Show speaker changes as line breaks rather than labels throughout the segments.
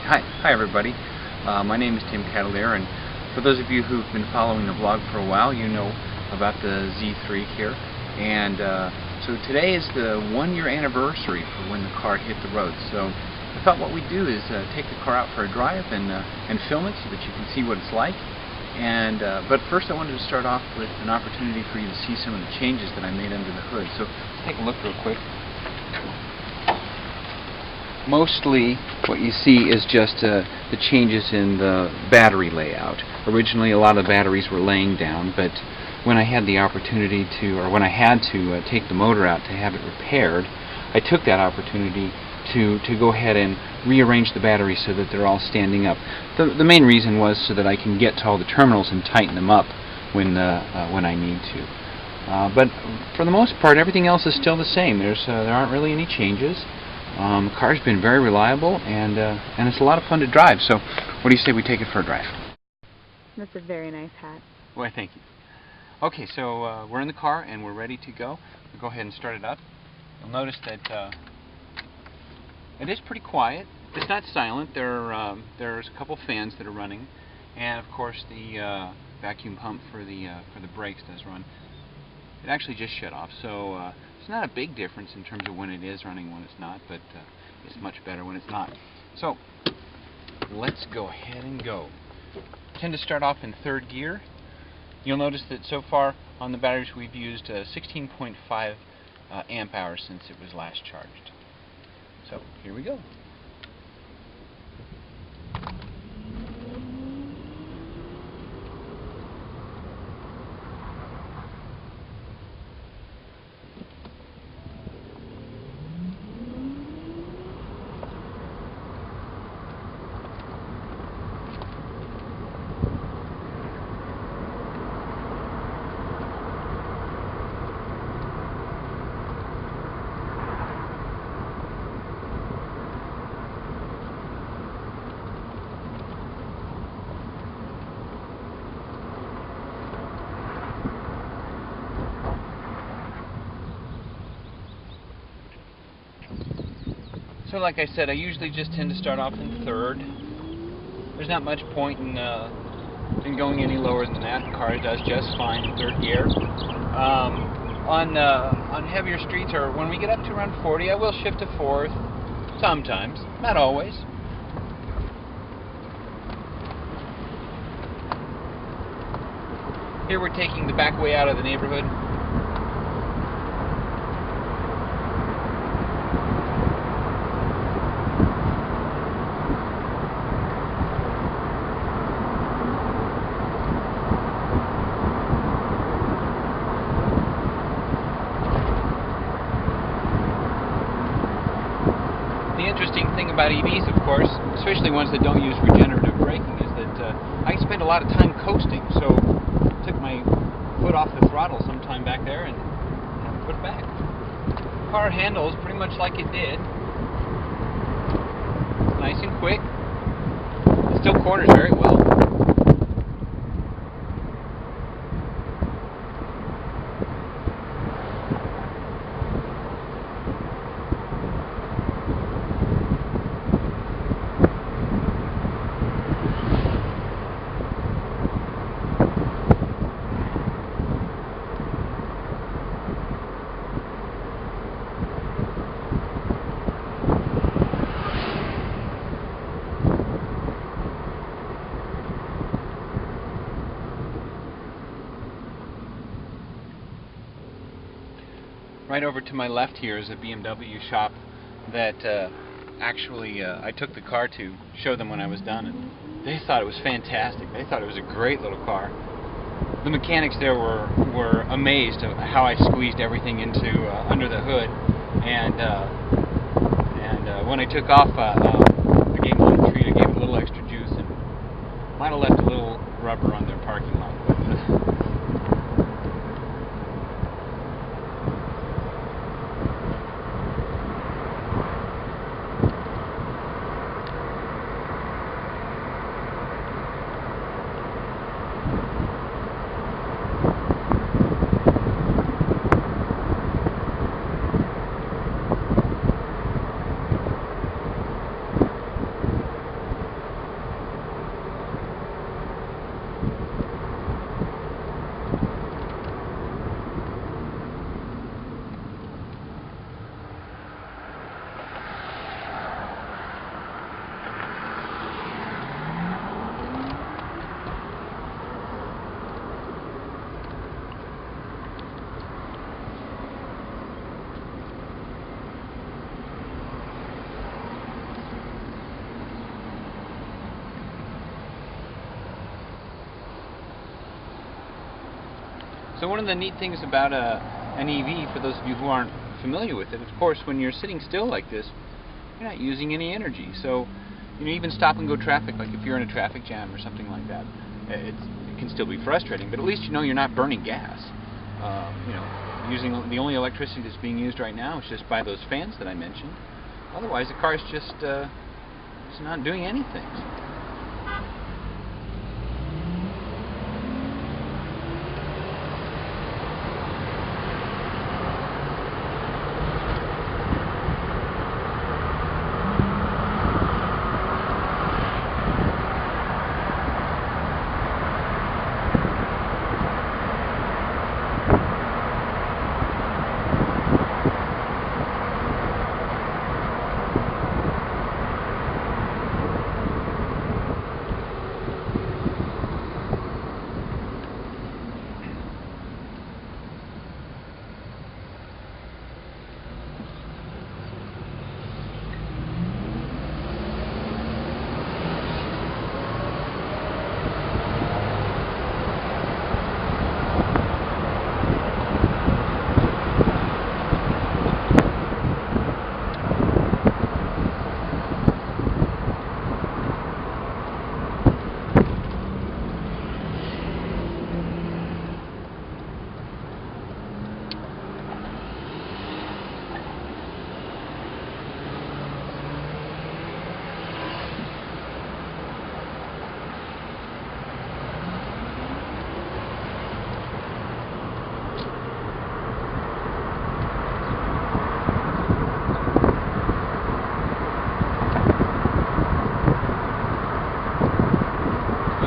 Hi everybody. My name is Tim Catalier, and for those of you who've been following the blog for a while, you know about the Z3 here. And so today is the 1-year anniversary for when the car hit the road. So I thought what we'd do is take the car out for a drive and film it so that you can see what it's like. And but first I wanted to start off with an opportunity for you to see some of the changes that I made under the hood. So let's take a look real quick. Mostly what you see is just the changes in the battery layout. Originally a lot of the batteries were laying down, but when I had the opportunity to, or when I had to take the motor out to have it repaired, I took that opportunity to go ahead and rearrange the batteries so that they're all standing up. The main reason was so that I can get to all the terminals and tighten them up when I need to. But for the most part, everything else is still the same. There aren't really any changes. The car's been very reliable, and it's a lot of fun to drive. So what do you say we take it for a drive?
That's a very nice hat.
Why, thank you. Okay, so we're in the car and we're ready to go. We'll go ahead and start it up. You'll notice that it is pretty quiet. It's not silent. There's a couple fans that are running, and of course the vacuum pump for the brakes does run. It actually just shut off, so it's not a big difference in terms of when it is running and when it's not, but it's much better when it's not. So let's go ahead and go. I tend to start off in third gear. You'll notice that so far on the batteries we've used 16.5 amp hours since it was last charged. So here we go. So like I said, I usually just tend to start off in third. There's not much point in going any lower than that. The car does just fine in third gear. On heavier streets, or when we get up to around 40, I will shift to fourth, sometimes, not always. Here we're taking the back way out of the neighborhood. The interesting thing about EVs, of course, especially ones that don't use regenerative braking, is that I spend a lot of time coasting. So I took my foot off the throttle sometime back there and put it back. The car handles pretty much like it did. Nice and quick. It still corners very well. Right over to my left here is a BMW shop that actually I took the car to show them when I was done, and they thought it was fantastic. They thought it was a great little car. The mechanics there were amazed at how I squeezed everything into under the hood, and when I took off, I gave them a little treat. I gave it a little extra juice, and might have left a little rubber on their parking lot. But, So one of the neat things about an EV, for those of you who aren't familiar with it, of course, when you're sitting still like this, you're not using any energy. So, even stop and go traffic, like if you're in a traffic jam or something like that, it can still be frustrating, but at least you're not burning gas. Using the only electricity that's being used right now is just by those fans that I mentioned. Otherwise, the car is just not doing anything.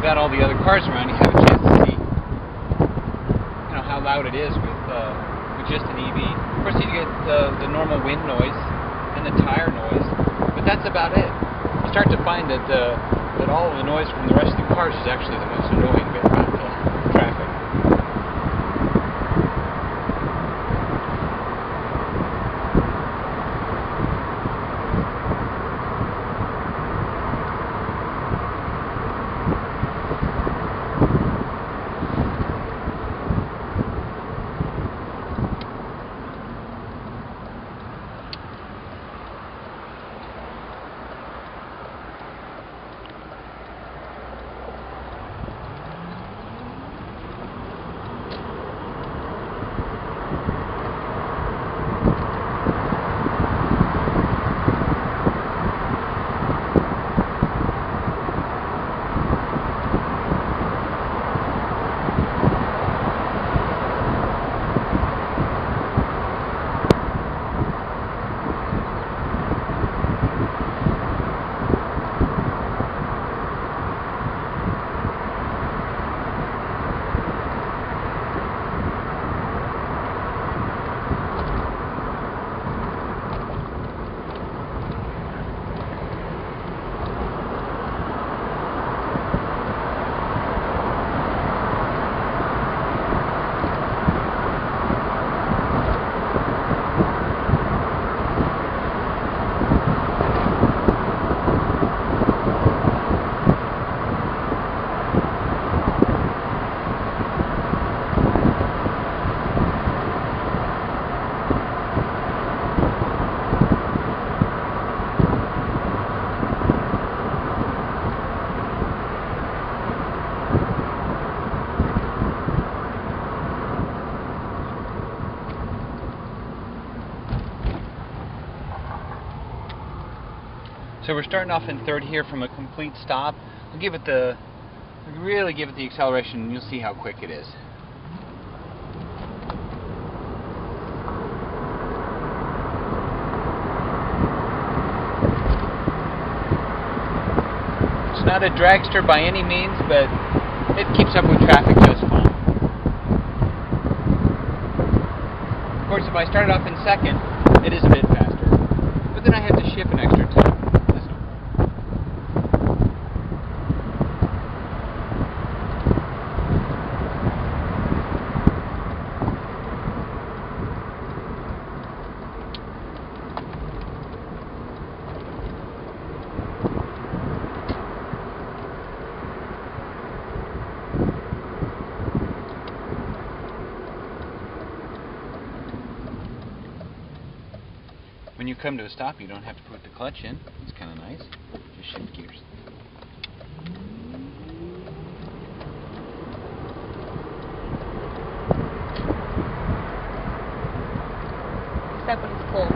Without all the other cars around, you have a chance to see, how loud it is with just an EV. Of course, you get the normal wind noise and the tire noise, but that's about it. You start to find that all of the noise from the rest of the cars is actually the most annoying bit about traffic. So we're starting off in third here from a complete stop. We'll really give it the acceleration, and you'll see how quick it is. It's not a dragster by any means, but it keeps up with traffic just fine. Of course, if I started off in second, it is a bit faster, but then I have to ship an extra time. you come to a stop, you don't have to put the clutch in. It's kind of nice. Just shift gears.
Except when it's full.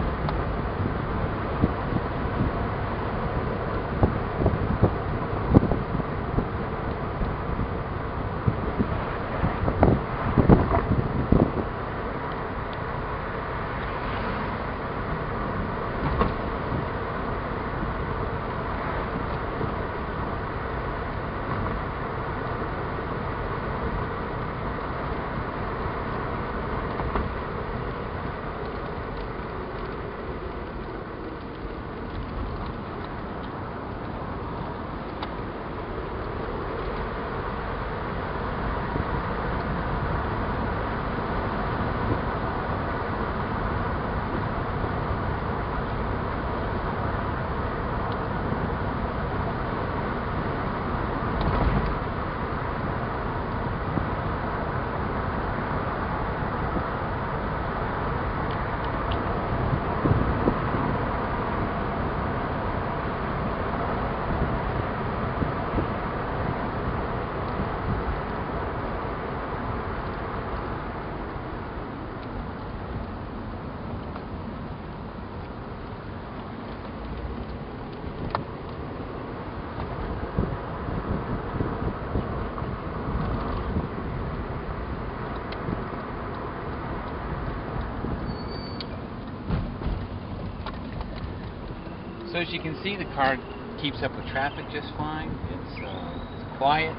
So as you can see, the car keeps up with traffic just fine. It's quiet.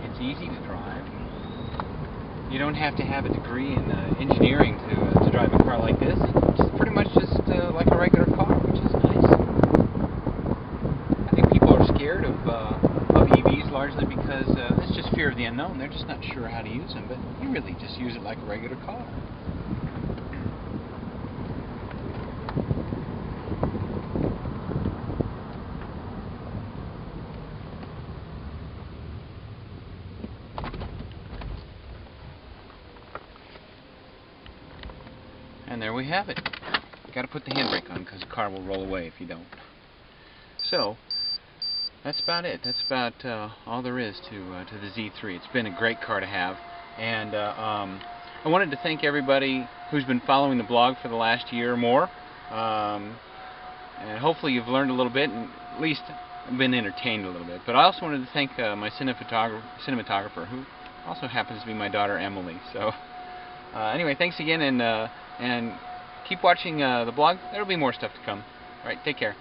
It's easy to drive. You don't have to have a degree in engineering to drive a car like this. It's pretty much just like a regular car, which is nice. I think people are scared of EVs largely because it's just fear of the unknown. They're just not sure how to use them, but you really just use it like a regular car. And there we have it. Got to put the handbrake on because the car will roll away if you don't. So that's about it. That's about all there is to the Z3. It's been a great car to have, and I wanted to thank everybody who's been following the blog for the last year or more. And hopefully you've learned a little bit, and at least been entertained a little bit. But I also wanted to thank my cinematographer, who also happens to be my daughter Emily. So anyway, thanks again, and keep watching the blog. There'll be more stuff to come. All right, take care.